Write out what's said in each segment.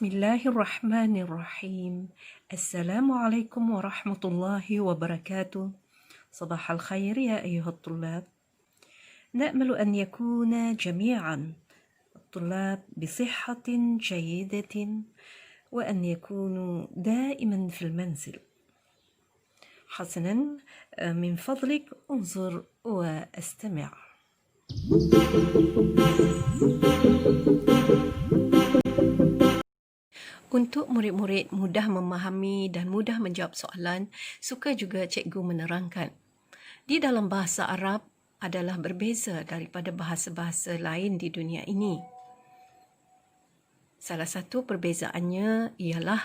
Bismillahirrahmanirrahim. Assalamualaikum warahmatullahi wabarakatuh. صباح الخير يا أيها الطلاب. نأمل أن يكون جميعا الطلاب بصحة جيدة وأن يكونوا دائما في المنزل. حسنا، من فضلك انظر واستمع. Untuk murid-murid mudah memahami dan mudah menjawab soalan, suka juga cikgu menerangkan. Di dalam bahasa Arab adalah berbeza daripada bahasa-bahasa lain di dunia ini. Salah satu perbezaannya ialah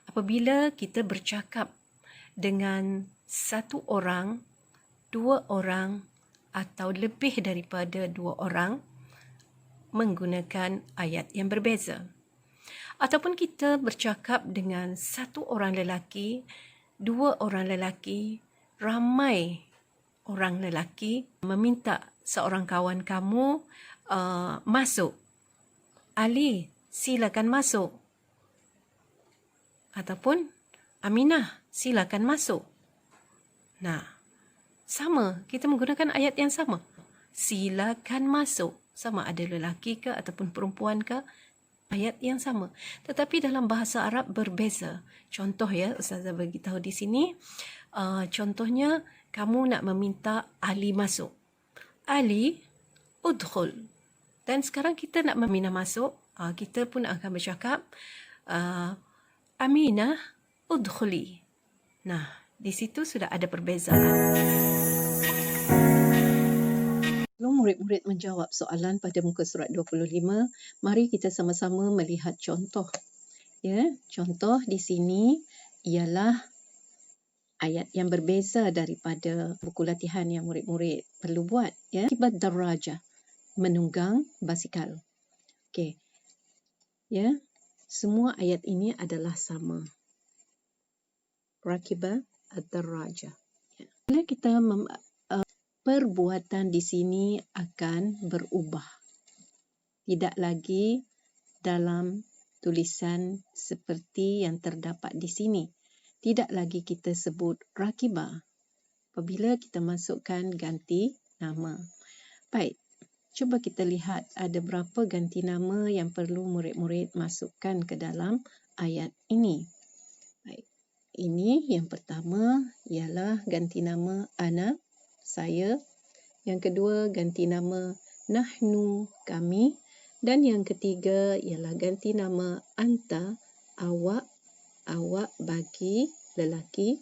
apabila kita bercakap dengan satu orang, dua orang atau lebih daripada dua orang menggunakan ayat yang berbeza. Ataupun kita bercakap dengan satu orang lelaki, dua orang lelaki, ramai orang lelaki meminta seorang kawan kamu masuk. Ali, silakan masuk. Ataupun Aminah, silakan masuk. Nah, sama, kita menggunakan ayat yang sama. Silakan masuk. Sama ada lelaki ke ataupun perempuan ke, ayat yang sama. Tetapi dalam bahasa Arab berbeza. Contoh ya, Ustazah bagi tahu di sini. Contohnya, kamu nak meminta Ali masuk. Ali, udkhul. Dan sekarang kita nak meminta masuk, kita pun akan bercakap, Aminah, udkhuli. Nah, di situ sudah ada perbezaan. Sebelum murid-murid menjawab soalan pada muka surat 25, mari kita sama-sama melihat contoh. Ya, contoh di sini ialah ayat yang berbeza daripada buku latihan yang murid-murid perlu buat. Ya, rakibat darajah, menunggang basikal. Okey. Ya, semua ayat ini adalah sama. Rakibat ad-darajah. Ya. Bila kita perbuatan di sini akan berubah. Tidak lagi dalam tulisan seperti yang terdapat di sini. Tidak lagi kita sebut rakibah. Apabila kita masukkan ganti nama. Baik, cuba kita lihat ada berapa ganti nama yang perlu murid-murid masukkan ke dalam ayat ini. Baik, ini yang pertama ialah ganti nama ana, saya. Yang kedua, ganti nama nahnu, kami. Dan yang ketiga ialah ganti nama anta, awak, awak bagi lelaki.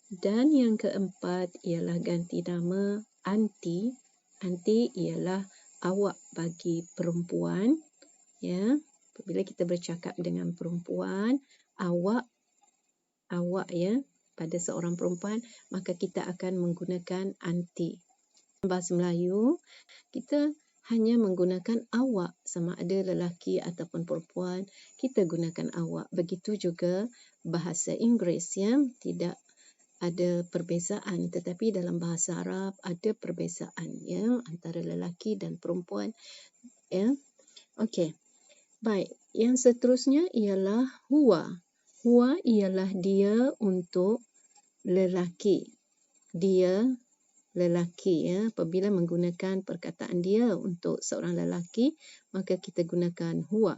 Dan yang keempat ialah ganti nama anti, anti ialah awak bagi perempuan. Ya, apabila kita bercakap dengan perempuan, awak ya, pada seorang perempuan, maka kita akan menggunakan anti. Bahasa Melayu, kita hanya menggunakan awak, sama ada lelaki ataupun perempuan, kita gunakan awak. Begitu juga bahasa Inggeris, ya, tidak ada perbezaan, tetapi dalam bahasa Arab ada perbezaan, ya, antara lelaki dan perempuan. Ya. Okey. Baik, yang seterusnya ialah huwa. Huwa ialah dia untuk lelaki. Dia lelaki, ya. Apabila menggunakan perkataan dia untuk seorang lelaki, maka kita gunakan huwa.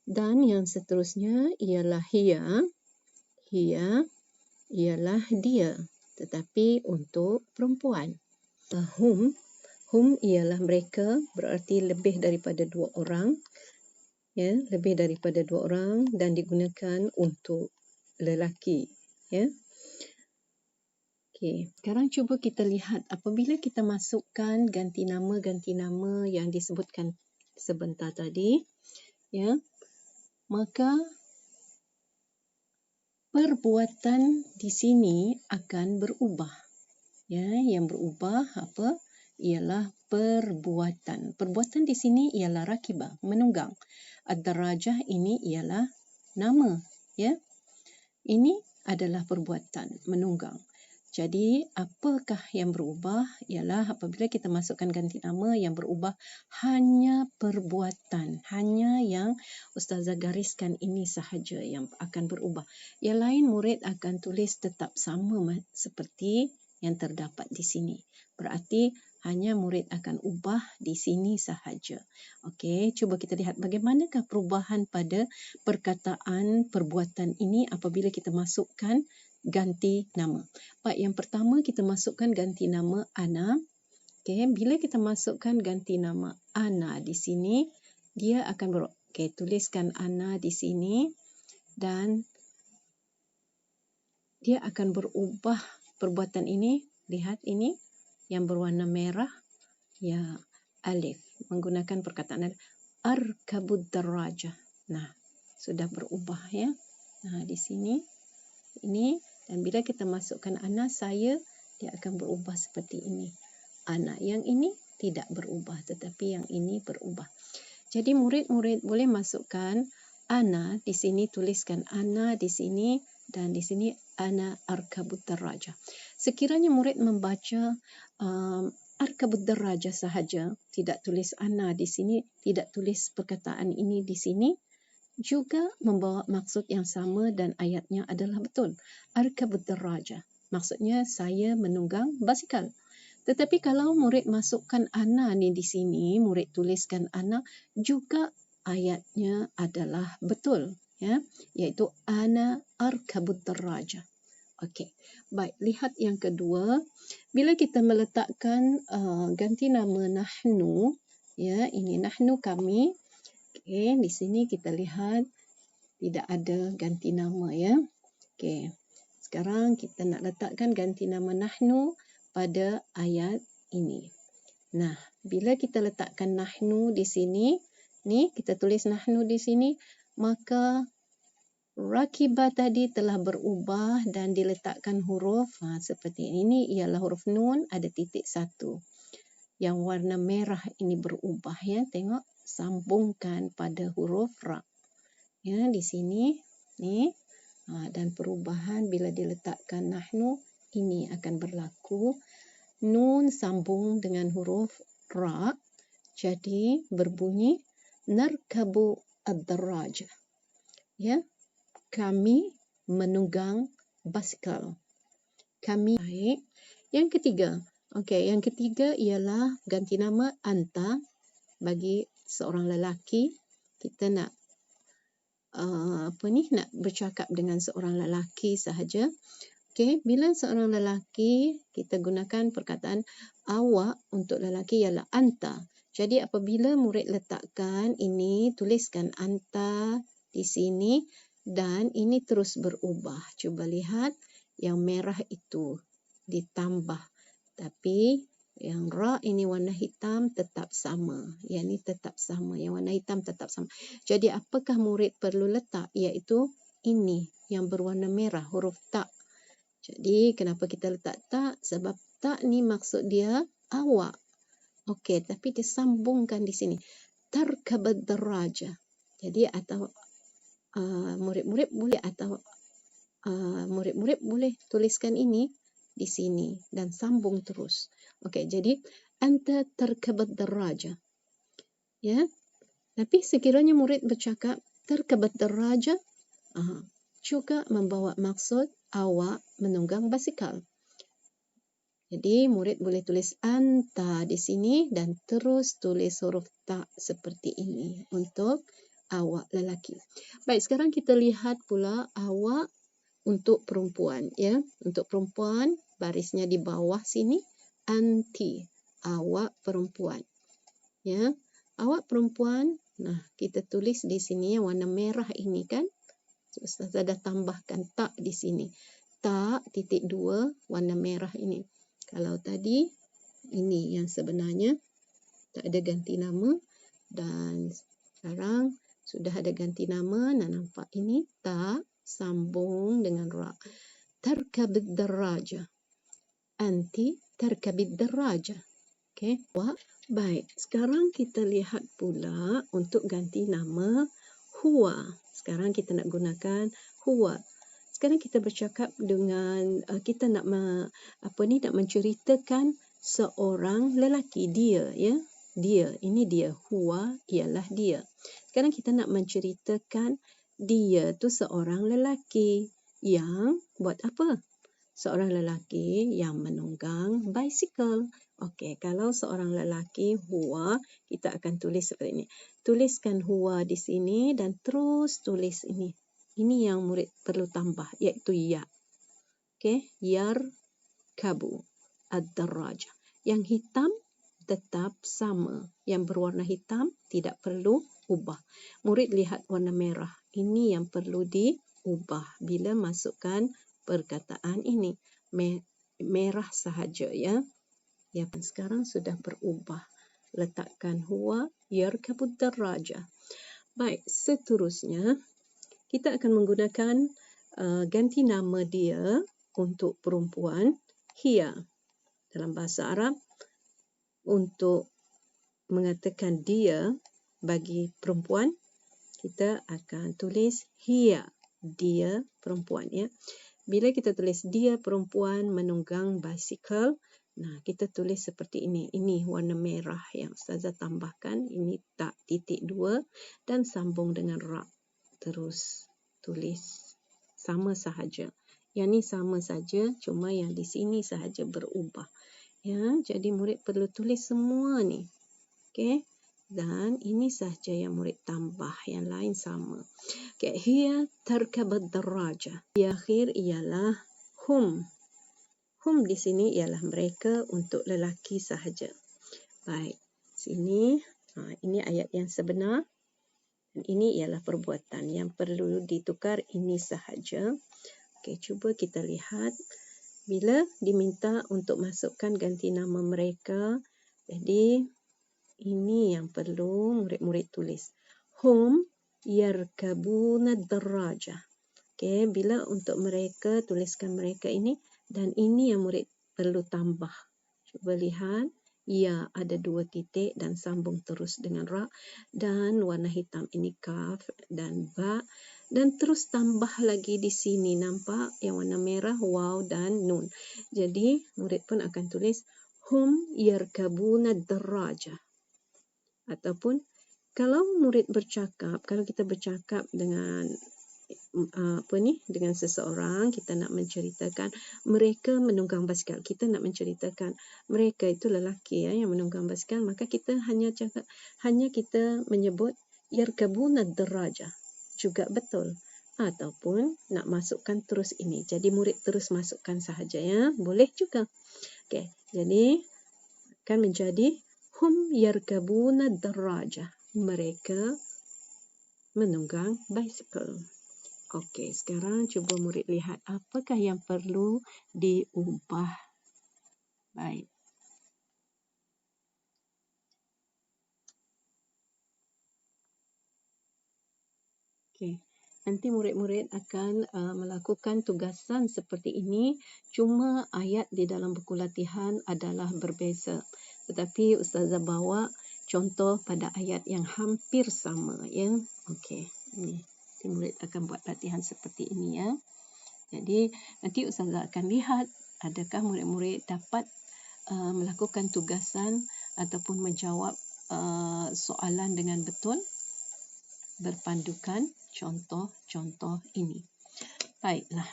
Dan yang seterusnya ialah hiya. Hiya ialah dia, tetapi untuk perempuan. Hum ialah mereka, berarti lebih daripada dua orang. Ya, lebih daripada dua orang dan digunakan untuk lelaki. Ya. Okey, sekarang cuba kita lihat apabila kita masukkan ganti nama yang disebutkan sebentar tadi, ya, maka perbuatan di sini akan berubah. Ya, yang berubah apa? Ialah perbuatan. Perbuatan di sini ialah rakibah, menunggang. Ad-darajah ini ialah nama, ya. Ini adalah perbuatan menunggang. Jadi, apakah yang berubah? Ialah apabila kita masukkan ganti nama, yang berubah hanya perbuatan. Hanya yang Ustazah gariskan ini sahaja yang akan berubah. Yang lain murid akan tulis tetap sama seperti yang terdapat di sini. Berarti hanya murid akan ubah di sini sahaja. Okey, cuba kita lihat bagaimanakah perubahan pada perkataan perbuatan ini apabila kita masukkan ganti nama. Baik, yang pertama kita masukkan ganti nama Ana. Okey, bila kita masukkan ganti nama Ana di sini, dia akan tuliskan Ana di sini dan dia akan berubah perbuatan ini. Lihat ini yang berwarna merah, ya, alif. Menggunakan perkataan arkabud darajah. Nah, sudah berubah ya. Nah, di sini ini, dan bila kita masukkan ana saya, dia akan berubah seperti ini. Ana yang ini tidak berubah, tetapi yang ini berubah. Jadi murid-murid boleh masukkan ana di sini, tuliskan ana di sini, dan di sini ana arkabud darajah. Sekiranya murid membaca arkabud darajah sahaja, tidak tulis ana di sini, tidak tulis perkataan ini di sini, juga membawa maksud yang sama dan ayatnya adalah betul. Arkabud darajah. Maksudnya saya menunggang basikal. Tetapi kalau murid masukkan ana ni di sini, murid tuliskan ana, juga ayatnya adalah betul, ya, iaitu ana arkabud darajah. Okey. Baik, lihat yang kedua. Bila kita meletakkan ganti nama nahnu, ya, ini nahnu kami. Okey, di sini kita lihat tidak ada ganti nama ya. Okey. Sekarang kita nak letakkan ganti nama nahnu pada ayat ini. Nah, bila kita letakkan nahnu di sini, ni kita tulis nahnu di sini, maka rakibah tadi telah berubah dan diletakkan huruf seperti ini, ialah huruf nun ada titik satu. Yang warna merah ini berubah ya. Tengok, sambungkan pada huruf ra. Ya, di sini ni dan perubahan bila diletakkan nahnu ini akan berlaku. Nun sambung dengan huruf ra, jadi berbunyi narkabu ad-darajah. Ya, kami menunggang basikal. Kami. Baik. Yang ketiga. Okey, yang ketiga ialah ganti nama anta bagi seorang lelaki. Kita nak nak bercakap dengan seorang lelaki sahaja. Okey, bila seorang lelaki kita gunakan perkataan awak, untuk lelaki ialah anta. Jadi apabila murid letakkan ini, tuliskan anta di sini dan ini terus berubah. Cuba lihat yang merah itu ditambah, tapi yang ra ini warna hitam tetap sama. Yang ini tetap sama. Yang warna hitam tetap sama. Jadi apakah murid perlu letak? Iaitu ini yang berwarna merah, huruf ta. Jadi kenapa kita letak ta? Sebab ta ni maksud dia awak. Okey, tapi disambungkan di sini. Tarkabad darajah. Jadi atau murid-murid boleh murid-murid boleh tuliskan ini di sini dan sambung terus. Okey, jadi anta tarkabat darajah. Ya. Tapi sekiranya murid bercakap tarkabat darajah, juga membawa maksud awak menunggang basikal. Jadi murid boleh tulis anta di sini dan terus tulis huruf ta seperti ini untuk awak lelaki. Baik, sekarang kita lihat pula awak untuk perempuan ya. Untuk perempuan barisnya di bawah sini anti, awak perempuan. Ya. Awak perempuan, nah kita tulis di sini yang warna merah ini kan. Ustazah dah tambahkan tak di sini. Tak titik 2 warna merah ini. Kalau tadi ini yang sebenarnya tak ada ganti nama dan sekarang sudah ada ganti nama. Nak nampak ini tak sambung dengan ra. Tarkabid darajah. Anti tarkabid darajah. Okey. Baik, sekarang kita lihat pula untuk ganti nama huwa. Sekarang kita nak gunakan huwa. Sekarang kita bercakap dengan kita nak nak menceritakan seorang lelaki, dia, ya. Dia, ini dia, huwa ialah dia. Sekarang kita nak menceritakan dia tu seorang lelaki yang buat apa? Seorang lelaki yang menunggang bicycle. Okey, kalau seorang lelaki huwa, kita akan tulis seperti ini. Tuliskan huwa di sini dan terus tulis ini. Ini yang murid perlu tambah, iaitu ya. Okey, yarkabu ad-darrajah. Yang hitam tetap sama. Yang berwarna hitam tidak perlu ubah. Murid lihat warna merah. Ini yang perlu diubah bila masukkan perkataan ini. Merah sahaja, ya. Ya, sekarang sudah berubah. Letakkan huwa yarkabu ad-darrajah. Baik, seterusnya kita akan menggunakan ganti nama dia untuk perempuan, hiya. Dalam bahasa Arab, untuk mengatakan dia bagi perempuan, kita akan tulis hiya, dia perempuan, ya. Bila kita tulis dia perempuan menunggang basikal, nah kita tulis seperti ini. Ini warna merah yang Ustazah tambahkan. Ini tak titik 2 dan sambung dengan ra. Terus tulis sama sahaja. Yang ni sama saja, cuma yang di sini sahaja berubah. Ya, jadi murid perlu tulis semua ni. Okey. Dan ini sahaja yang murid tambah, yang lain sama. Okey, hiya tarkabad darrajah. Di akhir ialah hum. Hum di sini ialah mereka untuk lelaki sahaja. Baik. Sini, ini ayat yang sebenar. Dan ini ialah perbuatan yang perlu ditukar, ini sahaja. Okey, cuba kita lihat. Bila diminta untuk masukkan ganti nama mereka, jadi ini yang perlu murid-murid tulis. Hum yarkabuna darrajah. Okey, bila untuk mereka, tuliskan mereka ini. Dan ini yang murid perlu tambah. Cuba lihat. Ya, ada 2 titik dan sambung terus dengan ra. Dan warna hitam ini kaf dan ba. Dan terus tambah lagi di sini. Nampak yang warna merah, waw dan nun. Jadi, murid pun akan tulis hum yarkabuna darrajah. Ataupun kalau murid bercakap, kalau kita bercakap dengan dengan seseorang, kita nak menceritakan mereka menunggang basikal. Kita nak menceritakan mereka itu lelaki, ya, yang menunggang basikal, maka kita hanya kita menyebut yarkabuna darrajah. Juga betul. Ataupun nak masukkan terus ini. Jadi murid terus masukkan sahaja, ya. Boleh juga. Okey. Jadi akan menjadi hum yarkabuna darrajah. Mereka menunggang basikal. Okey, sekarang cuba murid lihat apakah yang perlu diubah. Baik. Okey. Nanti murid-murid akan melakukan tugasan seperti ini. Cuma ayat di dalam buku latihan adalah berbeza. Tetapi Ustazah bawa contoh pada ayat yang hampir sama, ya. Okey. Ini. Murid akan buat latihan seperti ini, ya. Jadi nanti Ustazah akan lihat adakah murid-murid dapat melakukan tugasan ataupun menjawab soalan dengan betul berpandukan contoh-contoh ini. Baiklah.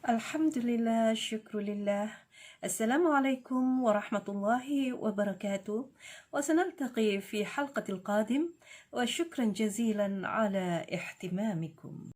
Alhamdulillah, syukrulillah. Assalamualaikum warahmatullahi wabarakatuh. وسنلتقي في حلقة القادم وشكرا جزيلا على اهتمامكم.